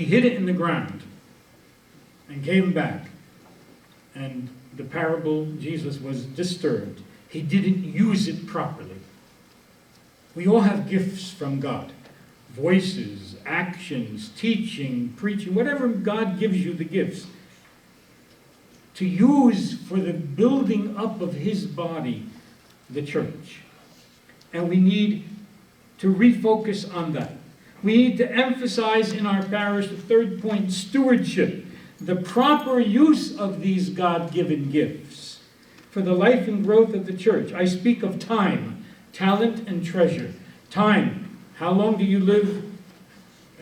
hid it in the ground and came back. And the parable, Jesus was disturbed. He didn't use it properly. We all have gifts from God. Voices, actions, teaching, preaching, whatever God gives you the gifts. To use for the building up of his body, the church. And we need to refocus on that. We need to emphasize in our parish, the third point, stewardship. The proper use of these God-given gifts for the life and growth of the church. I speak of time, talent, and treasure. Time. How long do you live?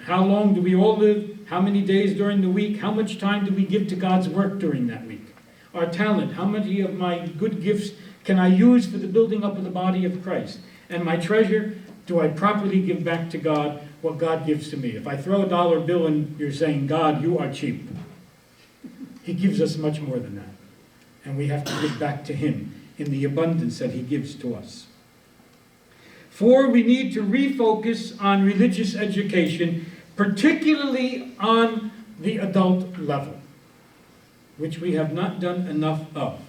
How long do we all live? How many days during the week? How much time do we give to God's work during that week? Our talent. How many of my good gifts can I use for the building up of the body of Christ? And my treasure, do I properly give back to God what God gives to me? If I throw a dollar bill and you're saying, God, you are cheap. He gives us much more than that. And we have to give back to him in the abundance that he gives to us. 4, we need to refocus on religious education, particularly on the adult level, which we have not done enough of.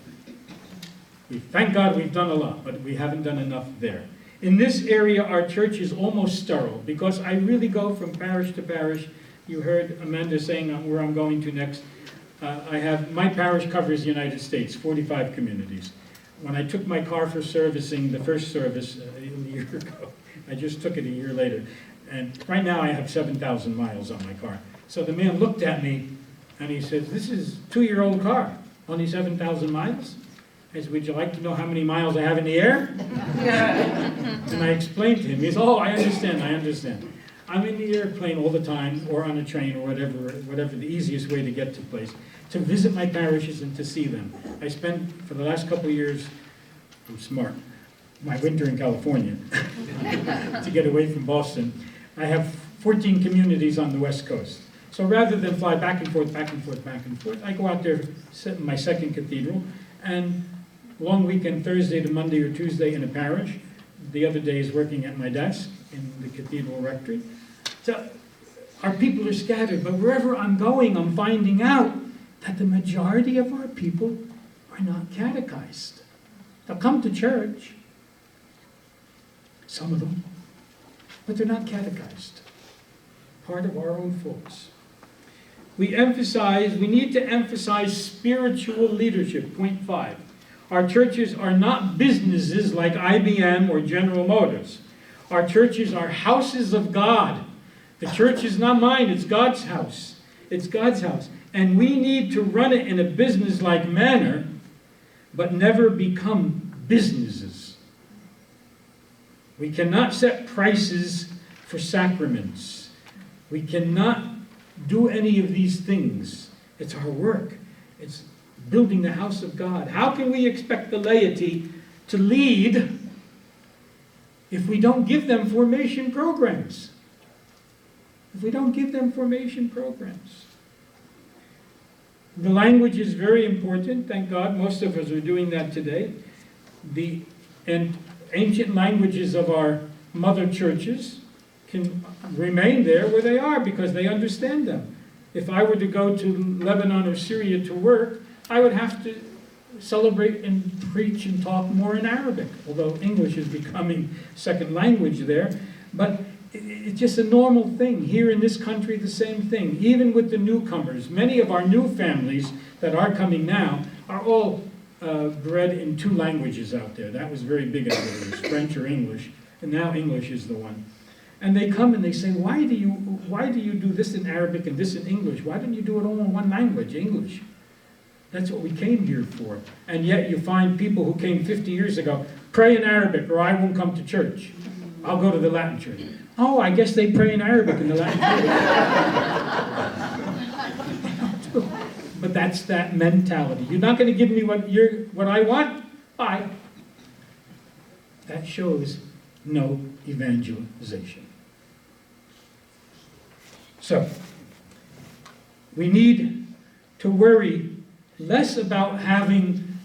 Thank God we've done a lot, but we haven't done enough there. In this area, our church is almost sterile, because I really go from parish to parish. You heard Amanda saying where I'm going to next. My parish covers the United States, 45 communities. When I took my car for servicing, the first service a year ago, I just took it a year later, and right now I have 7,000 miles on my car. So the man looked at me, and he said, this is a 2-year-old car, only 7,000 miles? I said, would you like to know how many miles I have in the air? And I explained to him. He said, oh, I understand. I'm in the airplane all the time, or on a train, or whatever the easiest way to get to place, to visit my parishes and to see them. I spent, for the last couple of years, I'm smart, my winter in California, to get away from Boston. I have 14 communities on the West Coast. So rather than fly back and forth, I go out there, sit in my second cathedral, and long weekend, Thursday to Monday or Tuesday in a parish. The other day is working at my desk in the cathedral rectory. So our people are scattered, but wherever I'm going, I'm finding out that the majority of our people are not catechized. They'll come to church, some of them, but they're not catechized. Part of our own faults. We need to emphasize spiritual leadership, point 5. Our churches are not businesses like IBM or General Motors. Our churches are houses of God. The church is not mine, it's God's house. It's God's house. And we need to run it in a business-like manner, but never become businesses. We cannot set prices for sacraments. We cannot do any of these things. It's our work. It's building the house of God. How can we expect the laity to lead if we don't give them formation programs? The language is very important, thank God. Most of us are doing that today. The ancient languages of our mother churches can remain there where they are because they understand them. If I were to go to Lebanon or Syria to work, I would have to celebrate and preach and talk more in Arabic, although English is becoming second language there. But it's just a normal thing. Here in this country, the same thing. Even with the newcomers, many of our new families that are coming now are all bred in 2 languages out there. That was very big in the days, French or English, and now English is the one. And they come and they say, why do you do this in Arabic and this in English? Why don't you do it all in one language, English? That's what we came here for. And yet you find people who came 50 years ago, pray in Arabic or I won't come to church. I'll go to the Latin church. Oh, I guess they pray in Arabic in the Latin church. But that's that mentality. You're not going to give me what I want? Bye. That shows no evangelization. So, we need to worry less about having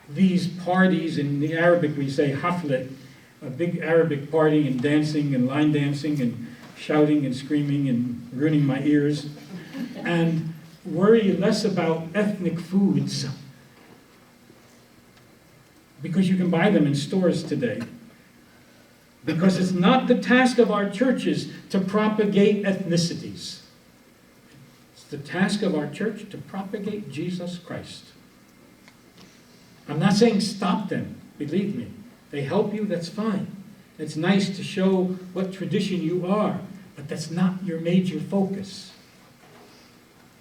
these parties. In the Arabic we say hafle, a big Arabic party and dancing and line dancing and shouting and screaming and ruining my ears. and worry less about ethnic foods, because you can buy them in stores today. Because it's not the task of our churches to propagate ethnicities. It's the task of our church to propagate Jesus Christ. I'm not saying stop them, believe me. They help you, that's fine. It's nice to show what tradition you are, but that's not your major focus.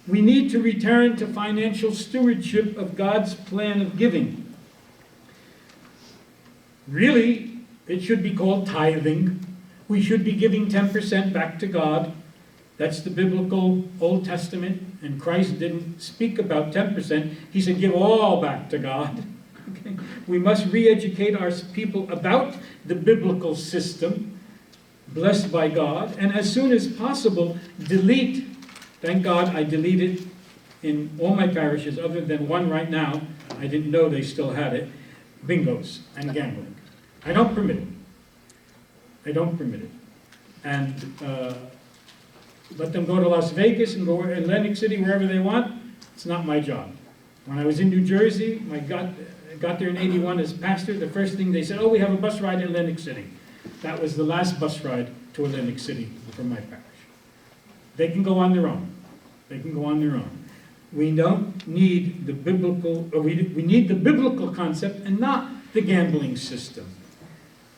We need to return to financial stewardship of God's plan of giving. Really, it should be called tithing. We should be giving 10% back to God. That's the biblical Old Testament, and Christ didn't speak about 10%. He said give all back to God. Okay? We must re-educate our people about the biblical system, blessed by God, and as soon as possible, delete. Thank God I deleted in all my parishes, other than one right now. I didn't know they still had it. Bingos and gambling. I don't permit it. I don't permit it. And let them go to Las Vegas and go to Atlantic City, wherever they want. It's not my job. When I was in New Jersey, I got there in '81 as pastor. The first thing they said, oh, we have a bus ride to Atlantic City. That was the last bus ride to Atlantic City from my parish. They can go on their own. They can go on their own. We don't need the biblical, or we need the biblical concept and not the gambling system.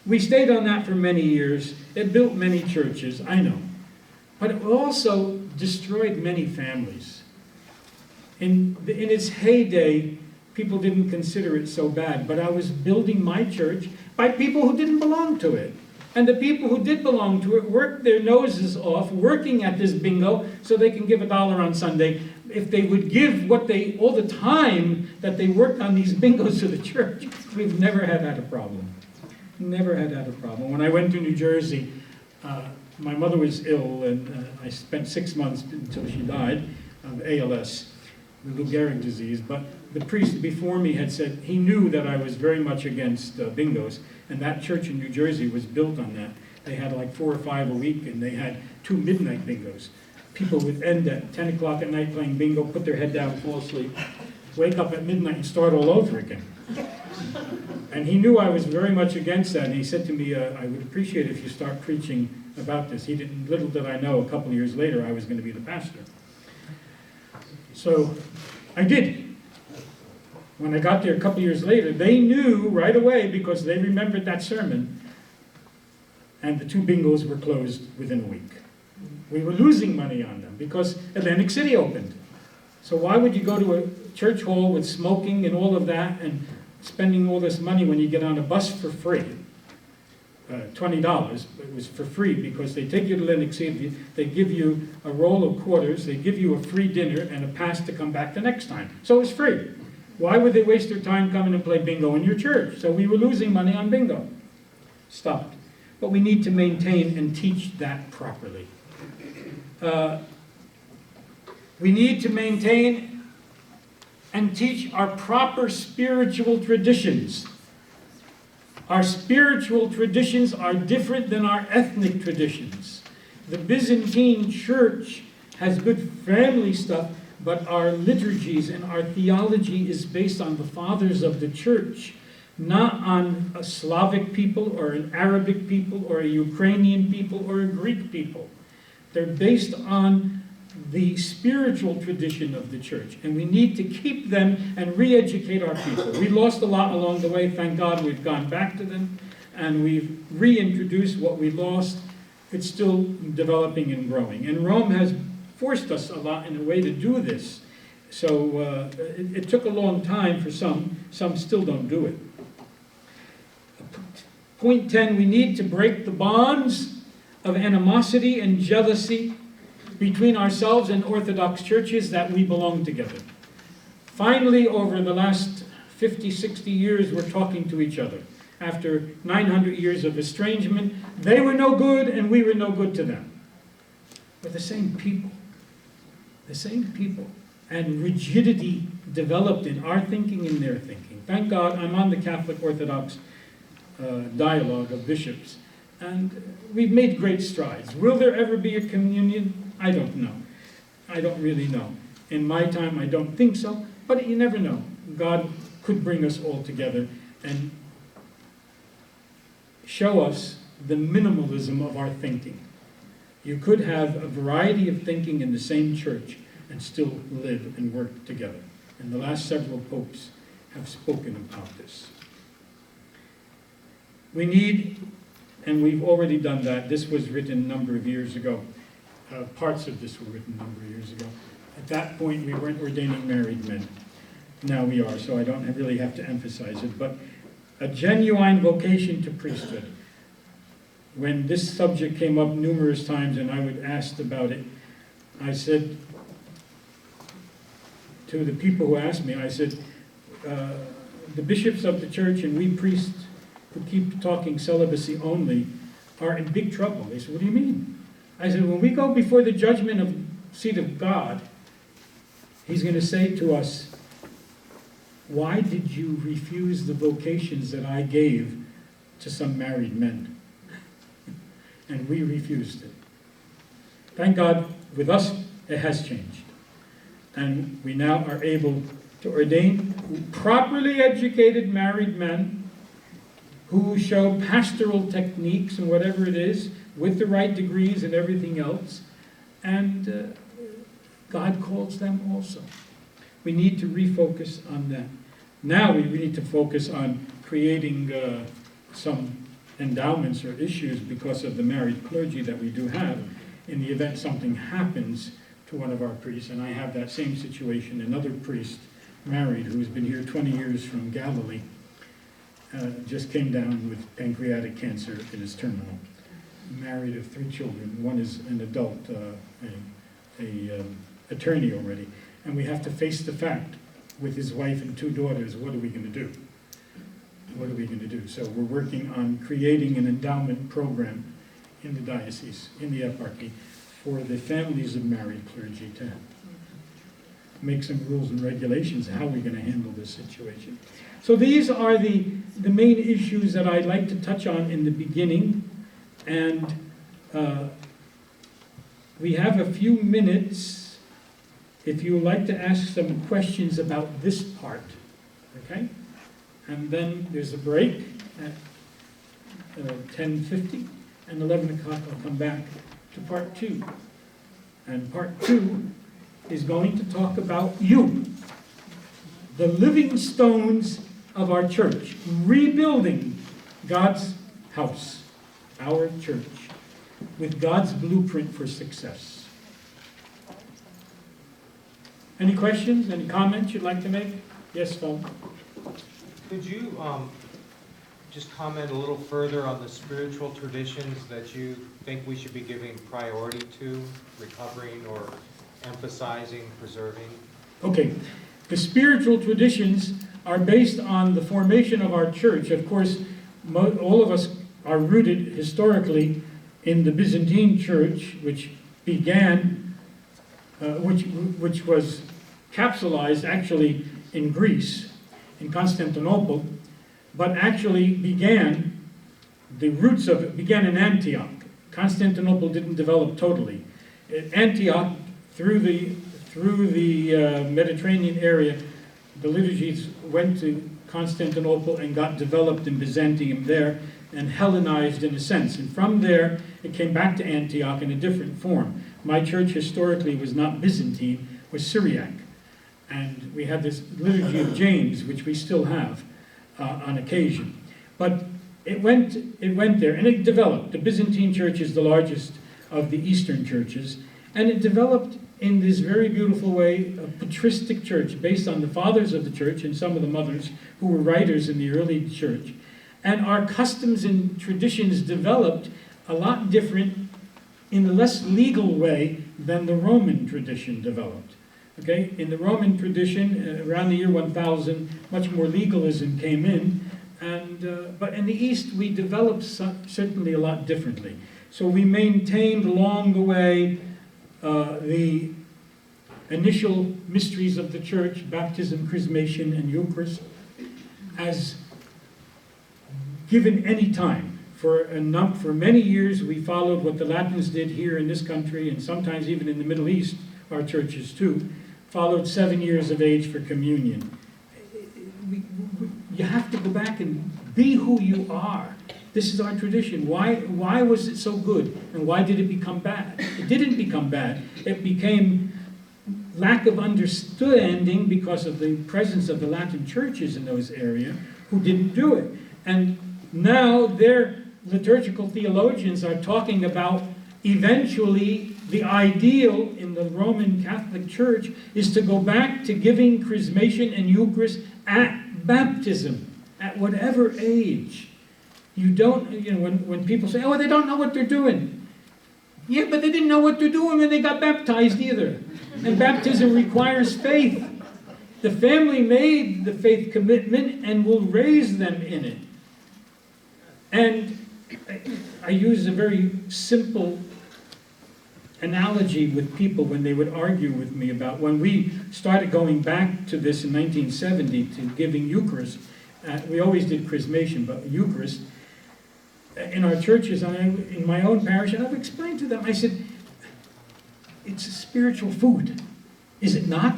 We stayed on that for many years. It built many churches, I know. But it also destroyed many families. In its heyday, people didn't consider it so bad, but I was building my church by people who didn't belong to it. And the people who did belong to it worked their noses off working at this bingo so they can give $1 on Sunday. If they would give all the time that they worked on these bingos to the church, we've never had a problem. Never had a problem. When I went to New Jersey, my mother was ill, and I spent 6 months until she died of ALS, the Lou Gehrig disease. But the priest before me had said he knew that I was very much against bingos, and that church in New Jersey was built on that. They had like 4 or 5 a week, and they had 2 midnight bingos. People would end at 10 o'clock at night playing bingo, put their head down, fall asleep, wake up at midnight and start all over again. And he knew I was very much against that, and he said to me, I would appreciate it if you start preaching about this. Little did I know, a couple of years later, I was going to be the pastor. So I did. When I got there a couple of years later, they knew right away, because they remembered that sermon, and the 2 bingos were closed within a week. We were losing money on them because Atlantic City opened. So why would you go to a church hall with smoking and all of that and spending all this money when you get on a bus for free? $20, it was for free because they take you to Atlantic City, they give you a roll of quarters, they give you a free dinner and a pass to come back the next time. So it was free. Why would they waste their time coming and play bingo in your church? So we were losing money on bingo. Stopped. But we need to maintain and teach that properly. We need to maintain and teach our proper spiritual traditions. Our spiritual traditions are different than our ethnic traditions. The Byzantine church has good family stuff, but our liturgies and our theology is based on the fathers of the church, not on a Slavic people or an Arabic people or a Ukrainian people or a Greek people. They're based on the spiritual tradition of the church, and we need to keep them and re-educate our people. We lost a lot along the way. Thank God we've gone back to them, and we've reintroduced what we lost. It's still developing and growing, and Rome has forced us a lot in a way to do this. So it took a long time for some still don't do it. Point 10, we need to break the bonds of animosity and jealousy between ourselves and Orthodox churches that we belong together. Finally, over the last 50, 60 years, we're talking to each other. After 900 years of estrangement, they were no good and we were no good to them. We're the same people. The same people. And rigidity developed in our thinking and their thinking. Thank God I'm on the Catholic Orthodox dialogue of bishops. And we've made great strides. Will there ever be a communion? I don't know. I don't really know. In my time, I don't think so, but you never know. God could bring us all together and show us the minimalism of our thinking. You could have a variety of thinking in the same church and still live and work together. And the last several popes have spoken about this. We need, and we've already done that, this was written a number of years ago. Parts of this were written a number of years ago. At that point, we weren't ordaining married men. Now we are, so I don't really have to emphasize it. But a genuine vocation to priesthood. When this subject came up numerous times and I would ask about it, I said to the people who asked me, I said, the bishops of the church and we priests who keep talking celibacy only are in big trouble. They said, what do you mean? I said, when we go before the judgment of seat of God, he's going to say to us, why did you refuse the vocations that I gave to some married men? And we refused it. Thank God, with us, it has changed. And we now are able to ordain properly educated married men who show pastoral techniques and whatever it is, with the right degrees and everything else. And God calls them also. We need to refocus on that. Now we need to focus on creating some endowments or issues because of the married clergy that we do have in the event something happens to one of our priests. And I have that same situation. Another priest married who's been here 20 years from Galilee just came down with pancreatic cancer and is terminal. Married of 3 children. One is an adult, attorney already. And we have to face the fact with his wife and 2 daughters, what are we going to do? What are we going to do? So we're working on creating an endowment program in the diocese, in the eparchy, for the families of married clergy to make some rules and regulations. How are we going to handle this situation? So these are the main issues that I'd like to touch on in the beginning. And we have a few minutes if you would like to ask some questions about this part. Okay? And then there's a break at 10:50, and 11 o'clock I'll come back to part 2. And part 2 is going to talk about you, the living stones of our church, rebuilding God's house, our church, with God's blueprint for success. Any questions, any comments you'd like to make? Yes, Phil? Could you just comment a little further on the spiritual traditions that you think we should be giving priority to, recovering or emphasizing, preserving? Okay. The spiritual traditions are based on the formation of our church. Of course, all of us are rooted historically in the Byzantine church, which began, which was capsulized actually in Greece, in Constantinople, but actually the roots of it began in Antioch. Constantinople didn't develop totally. Antioch, through the Mediterranean area, the liturgies went to Constantinople and got developed in Byzantium there and Hellenized in a sense. And from there, it came back to Antioch in a different form. My church historically was not Byzantine, was Syriac. And we had this liturgy of James, which we still have on occasion. But it went there, and it developed. The Byzantine church is the largest of the Eastern churches, and it developed in this very beautiful way, a patristic church based on the fathers of the church and some of the mothers who were writers in the early church. And our customs and traditions developed a lot different in a less legal way than the Roman tradition developed. Okay, in the Roman tradition, around the year 1000, much more legalism came in, but in the East we developed certainly a lot differently. So we maintained along the way the initial mysteries of the church, baptism, chrismation, and Eucharist, as given any time. For many years we followed what the Latins did here in this country, and sometimes even in the Middle East, our churches too, followed 7 years of age for communion. You have to go back and be who you are. This is our tradition. Why was it so good? And why did it become bad? It didn't become bad. It became lack of understanding because of the presence of the Latin churches in those areas who didn't do it. And now their liturgical theologians are talking about eventually the ideal in the Roman Catholic Church is to go back to giving chrismation and Eucharist at baptism, at whatever age. You don't, when people say, oh, they don't know what they're doing. Yeah, but they didn't know what they're doing when they got baptized either. And baptism requires faith. The family made the faith commitment and will raise them in it. And I use a very simple analogy with people when they would argue with me about when we started going back to this in 1970 to giving Eucharist. We always did chrismation, but Eucharist in our churches, in my own parish, and I've explained to them, I said, it's a spiritual food, is it not?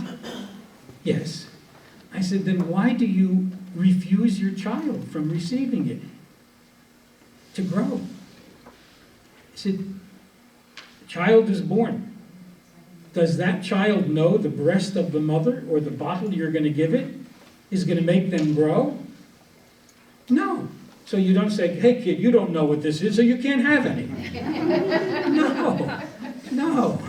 Yes. I said, then why do you refuse your child from receiving it to grow? I said, the child is born. Does that child know the breast of the mother or the bottle you're going to give it is going to make them grow? No. So you don't say, hey kid, you don't know what this is, so you can't have any. No.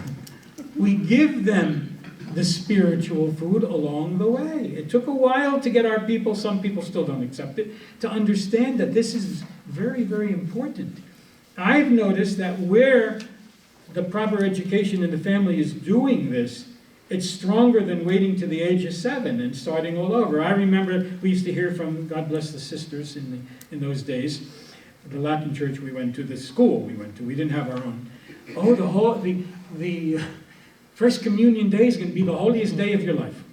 We give them the spiritual food along the way. It took a while to get our people, some people still don't accept it, to understand that this is very, very important. I've noticed that where the proper education in the family is doing this, it's stronger than waiting to the age of 7 and starting all over. I remember we used to hear from, God bless the sisters in those days, the Latin church we went to, the school we went to, we didn't have our own. Oh, the First Communion Day is going to be the holiest day of your life.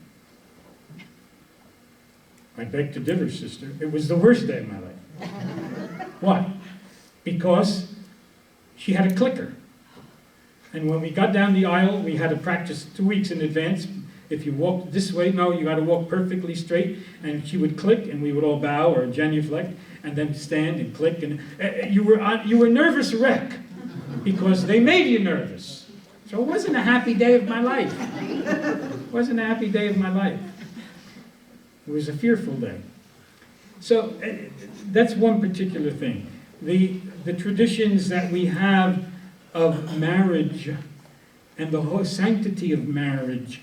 I beg to differ, sister. It was the worst day of my life. Why? Because she had a clicker. And when we got down the aisle, we had to practice 2 weeks in advance. If you walk this way, no, you got to walk perfectly straight. And she would click, and we would all bow or genuflect, and then stand and click. And you were nervous wreck because they made you nervous. So it wasn't a happy day of my life. It wasn't a happy day of my life. It was a fearful day. So that's one particular thing. The traditions that we have of marriage and the whole sanctity of marriage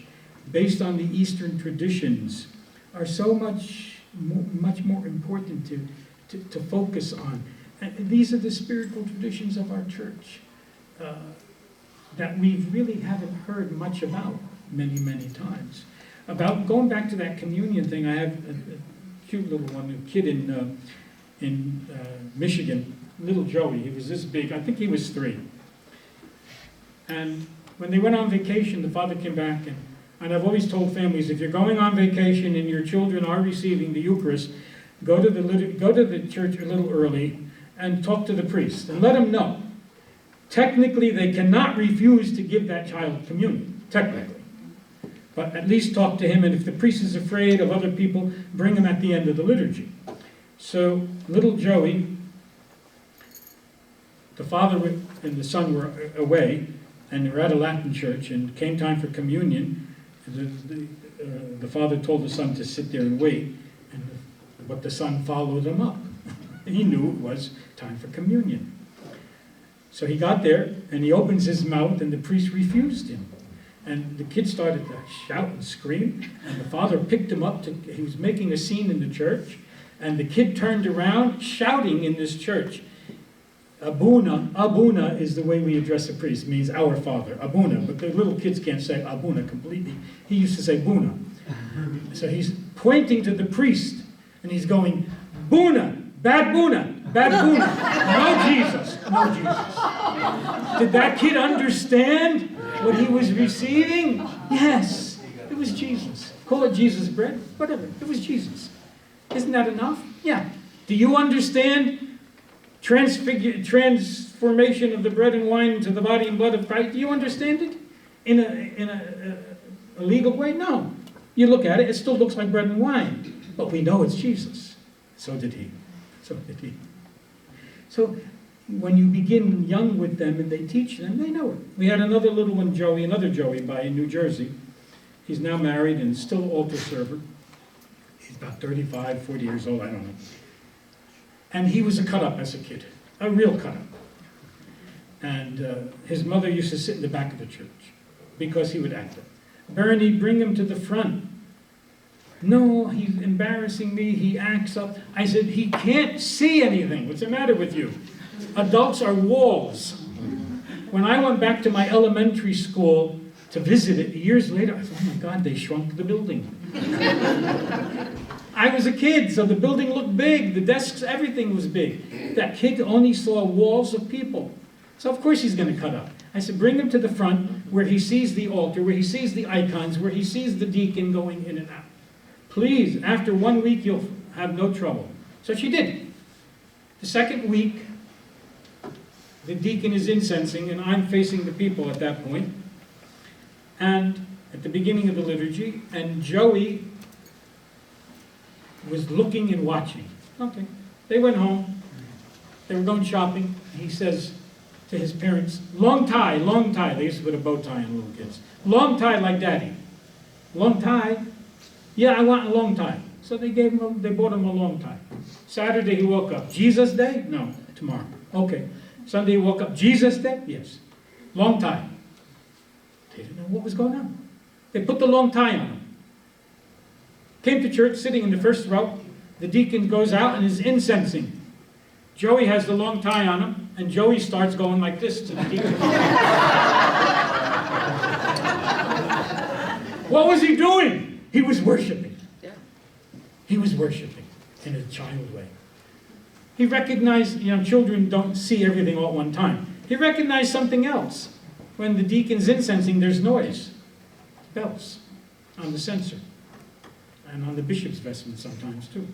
based on the Eastern traditions are so much more important to focus on. And these are the spiritual traditions of our church that we really haven't heard much about many, many times. About going back to that communion thing, I have a cute little one, a kid in Michigan, little Joey. He was this big. I think he was 3. And when they went on vacation, the father came back, and I've always told families, if you're going on vacation and your children are receiving the Eucharist, go to the church a little early and talk to the priest and let him know. Technically, they cannot refuse to give that child communion, technically. But at least talk to him, and if the priest is afraid of other people, bring him at the end of the liturgy. So little Joey, the father and the son were away, and they were at a Latin church, and came time for communion. The father told the son to sit there and wait, but the son followed him up. He knew it was time for communion. So he got there, and he opens his mouth, and the priest refused him. And the kid started to shout and scream, and the father picked him up. He was making a scene in the church, and the kid turned around, shouting in this church, Abuna. Abuna is the way we address a priest, means our father, Abuna. But the little kids can't say Abuna completely. He used to say Buna. So he's pointing to the priest, and he's going, Buna, bad Buna, bad Buna. No Jesus, no Jesus. Did that kid understand what he was receiving? Yes, it was Jesus. Call it Jesus bread, whatever. It was Jesus. Isn't that enough? Yeah. Do you understand transformation of the bread and wine into the body and blood of Christ? Do you understand it? in a legal way? No. You look at it, it still looks like bread and wine. But we know it's Jesus. So did he. So did he. So when you begin young with them and they teach them, they know it. We had another little one, Joey, another Joey in New Jersey. He's now married and still an altar server. He's about 35, 40 years old, I don't know. And he was a cut-up as a kid, a real cut-up. And his mother used to sit in the back of the church because he would act up. Bernie, bring him to the front. No, he's embarrassing me, he acts up. I said, he can't see anything. What's the matter with you? Adults are walls. When I went back to my elementary school to visit it years later, I thought, oh my God, they shrunk the building. I was a kid, so the building looked big, the desks, everything was big. That kid only saw walls of people. So of course he's going to cut up. I said, bring him to the front where he sees the altar, where he sees the icons, where he sees the deacon going in and out. Please, after 1 week, you'll have no trouble. So she did. The second week, the deacon is incensing, and I'm facing the people at that point. And at the beginning of the liturgy, and Joey was looking and watching. Okay. They went home. They were going shopping. He says to his parents, long tie, long tie. They used to put a bow tie on little kids. Long tie like Daddy. Long tie? Yeah, I want a long tie. So they bought him a long tie. Saturday he woke up. Jesus Day? No, tomorrow. Okay. Sunday he woke up. Jesus Day? Yes. Long tie. They didn't know what was going on. They put the long tie on him. Came to church, sitting in the first row. The deacon goes out and is incensing. Joey has the long tie on him, and Joey starts going like this to the deacon. What was he doing? He was worshiping. Yeah. He was worshiping in a child way. He recognized, children don't see everything all at one time. He recognized something else. When the deacon's incensing, there's noise. Bells on the censer. And on the bishop's vestment sometimes too.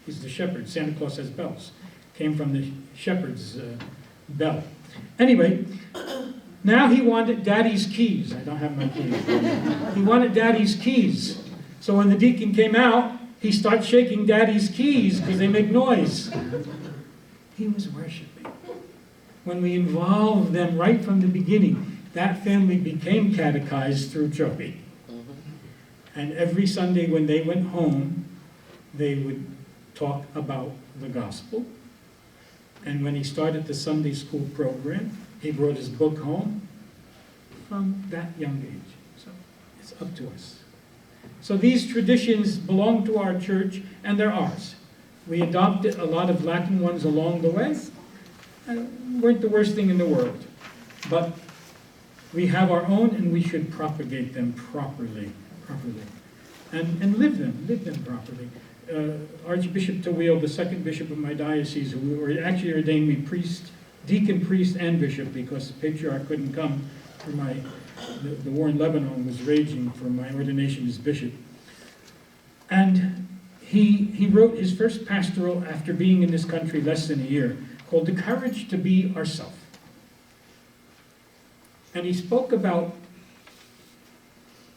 He's the shepherd. Santa Claus has bells. Came from the shepherd's bell. Anyway, now he wanted Daddy's keys. I don't have my keys. He wanted Daddy's keys. So when the deacon came out, he starts shaking Daddy's keys because they make noise. He was worshiping. When we involved them right from the beginning, that family became catechized through Joey. And every Sunday when they went home, they would talk about the gospel. And when he started the Sunday school program, he brought his book home from that young age. So it's up to us. So these traditions belong to our church, and they're ours. We adopted a lot of Latin ones along the way, and weren't the worst thing in the world. But we have our own, and we should propagate them properly, and live them properly. Archbishop Tawil, the second bishop of my diocese, who actually ordained me priest, deacon, priest, and bishop, because the patriarch couldn't come for the war in Lebanon was raging for my ordination as bishop. And he wrote his first pastoral after being in this country less than a year, called The Courage to Be Ourself. And he spoke about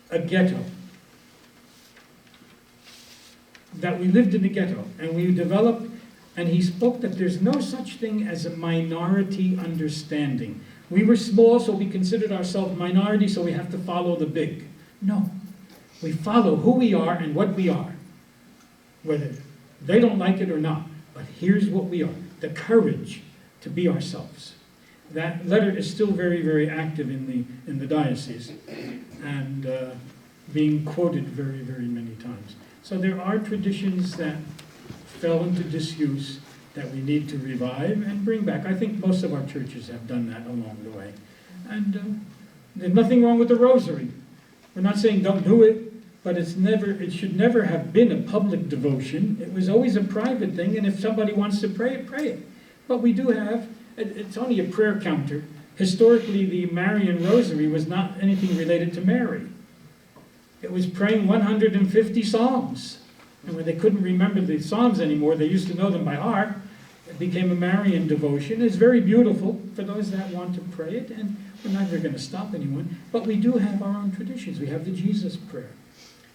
a ghetto, that we lived in a ghetto, and we developed, and he spoke that there's no such thing as a minority understanding. We were small, so we considered ourselves minority, so we have to follow the big. No. We follow who we are and what we are, whether they don't like it or not. But here's what we are, the courage to be ourselves. That letter is still very, very active in the diocese, and being quoted very, very many times. So there are traditions that fell into disuse that we need to revive and bring back. I think most of our churches have done that along the way. And there's nothing wrong with the rosary. We're not saying don't do it, but it should never have been a public devotion. It was always a private thing, and if somebody wants to pray it, pray it. But we do have, it's only a prayer counter. Historically, the Marian rosary was not anything related to Mary. It was praying 150 psalms. And when they couldn't remember the psalms anymore, they used to know them by heart. It became a Marian devotion. It's very beautiful for those that want to pray it, and we're never going to stop anyone. But we do have our own traditions. We have the Jesus prayer.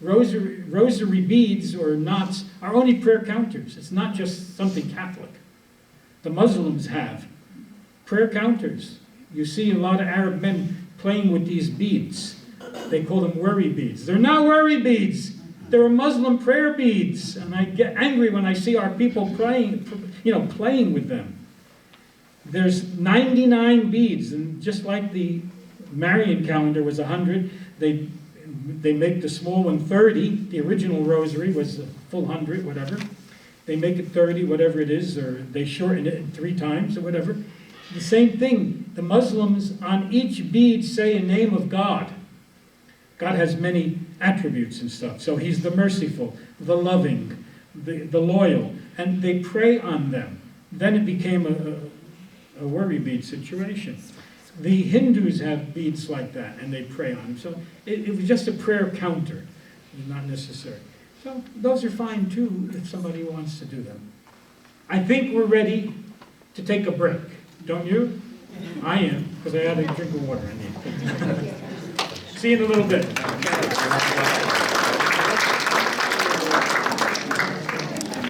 Rosary beads or knots are only prayer counters. It's not just something Catholic. The Muslims have prayer counters. You see a lot of Arab men playing with these beads. They call them worry beads. They're not worry beads. They're Muslim prayer beads. And I get angry when I see our people playing with them. There's 99 beads, and just like the Marian calendar was 100, they make the small one 30. The original rosary was a full 100, whatever. They make it 30, whatever it is, or they shorten it 3 times or whatever. The same thing. The Muslims on each bead say a name of God. God has many attributes and stuff. So he's the merciful, the loving, the loyal, and they pray on them. Then it became a worry bead situation. The Hindus have beads like that, and they pray on them. So it was just a prayer counter. It was not necessary. So those are fine too, if somebody wants to do them. I think we're ready to take a break. Don't you? I am, because I had a drink of water I need. See you in a little bit.